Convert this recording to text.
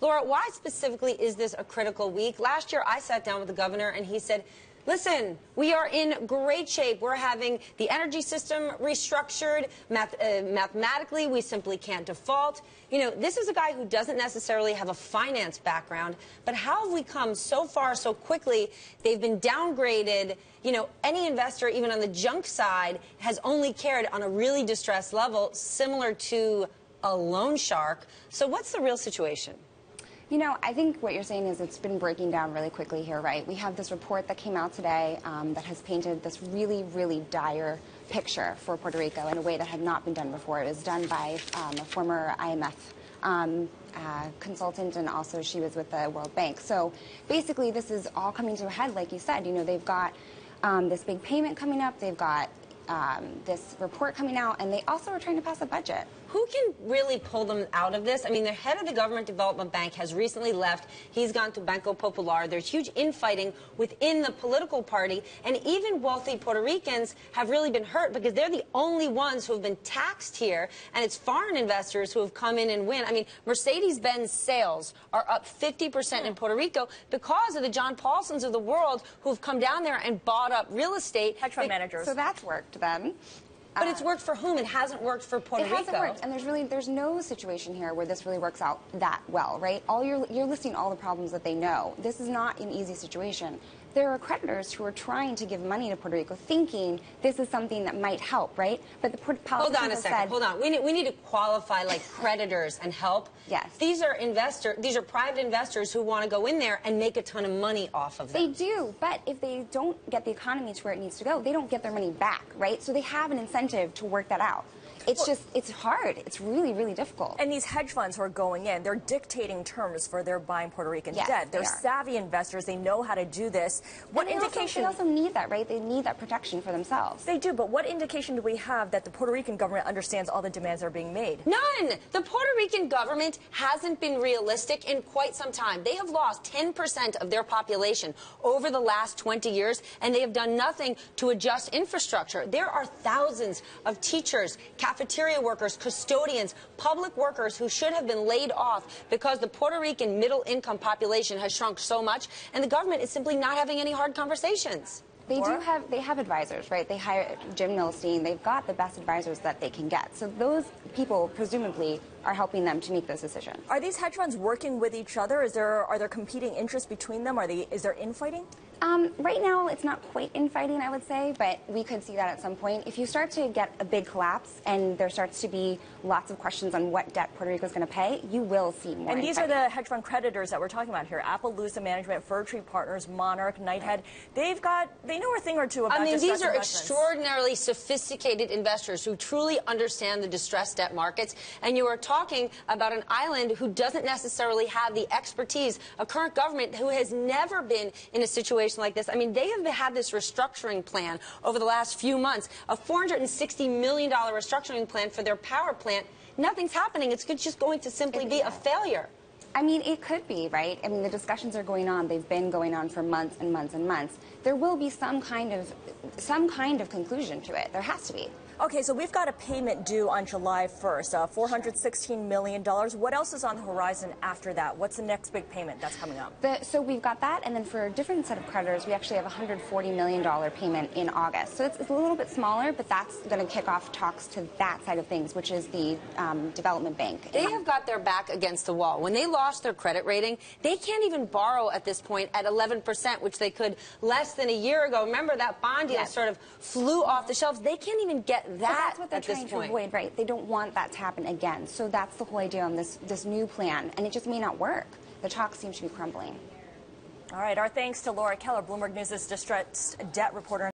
Laura, why specifically is this a critical week? Last year, I sat down with the governor and he said, listen, we are in great shape. We're having the energy system restructured. Mathematically, we simply can't default. You know, this is a guy who doesn't necessarily have a finance background, but how have we come so far so quickly? They've been downgraded. You know, any investor, even on the junk side, has only cared on a really distressed level, similar to a loan shark. So what's the real situation? You know, I think what you're saying is it's been breaking down really quickly here, right? We have this report that came out today that has painted this really, really dire picture for Puerto Rico in a way that had not been done before. It was done by a former IMF consultant, and also she was with the World Bank. So basically, this is all coming to a head, like you said. You know, they've got this big payment coming up. They've got this report coming out, and they also are trying to pass a budget. Who can really pull them out of this? I mean, the head of the Government Development Bank has recently left. He's gone to Banco Popular. There's huge infighting within the political party, and even wealthy Puerto Ricans have really been hurt because they're the only ones who have been taxed here, and it's foreign investors who have come in and win. I mean, Mercedes-Benz sales are up 50% in Puerto Rico because of the John Paulsons of the world who have come down there and bought up real estate. Hedge fund managers. So that's worked then. But it's worked for whom? It hasn't worked for Puerto Rico. It hasn't worked, and there's no situation here where this really works out that well, right? You're listing all the problems that they know. This is not an easy situation. There are creditors who are trying to give money to Puerto Rico, thinking this is something that might help, right? But the politicians Hold on a second. Hold on. We need to qualify like creditors and help. Yes. These are private investors who want to go in there and make a ton of money off of them. They do, but if they don't get the economy to where it needs to go, they don't get their money back, right? So they have an incentive to work that out. It's hard. It's really, really difficult. And these hedge funds who are going in, they're dictating terms for their buying Puerto Rican debt. They're savvy investors. They know how to do this. What indication? They also need that, right? They need that protection for themselves. They do, but what indication do we have that the Puerto Rican government understands all the demands that are being made? None. The Puerto Rican government hasn't been realistic in quite some time. They have lost 10% of their population over the last 20 years, and they have done nothing to adjust infrastructure. There are thousands of teachers, cafeteria workers, custodians, public workers who should have been laid off because the Puerto Rican middle-income population has shrunk so much, and the government is simply not having any hard conversations. They have advisors, right? They hire Jim Milstein. They've got the best advisors that they can get. So those people presumably are helping them to make those decisions. Are these hedge funds working with each other? Are there competing interests between them? Is there infighting? Right now, it's not quite infighting, I would say, but we could see that at some point. If you start to get a big collapse and there starts to be lots of questions on what debt Puerto Rico is going to pay, you will see more And these are the hedge fund creditors that we're talking about here. Appaloosa Management, Fir Tree Partners, Monarch, Nighthead. They know a thing or two about these are extraordinarily sophisticated investors who truly understand the distressed debt markets, and you are talking about an island who doesn't necessarily have the expertise, a current government who has never been in a situation like this. I mean, they have had this restructuring plan over the last few months, a $460 million restructuring plan for their power plant. Nothing's happening. It's just going to simply be a failure. I mean, it could be, right? I mean, the discussions are going on. They've been going on for months and months and months. There will be some kind of conclusion to it. There has to be. Okay, so we've got a payment due on July 1st, $416 million. What else is on the horizon after that? What's the next big payment that's coming up? So we've got that, and then for a different set of creditors, we actually have a $140 million payment in August. So it's a little bit smaller, but that's going to kick off talks to that side of things, which is the development bank. They have got their back against the wall. When they lost their credit rating, they can't even borrow at this point at 11%, which they could less than a year ago. Remember that bond deal sort of flew off the shelves. They can't even get that that's what they're trying to avoid, right? They don't want that to happen again. So that's the whole idea on this new plan, and it just may not work. The talks seem to be crumbling. All right, our thanks to Laura Keller, Bloomberg News' distressed debt reporter.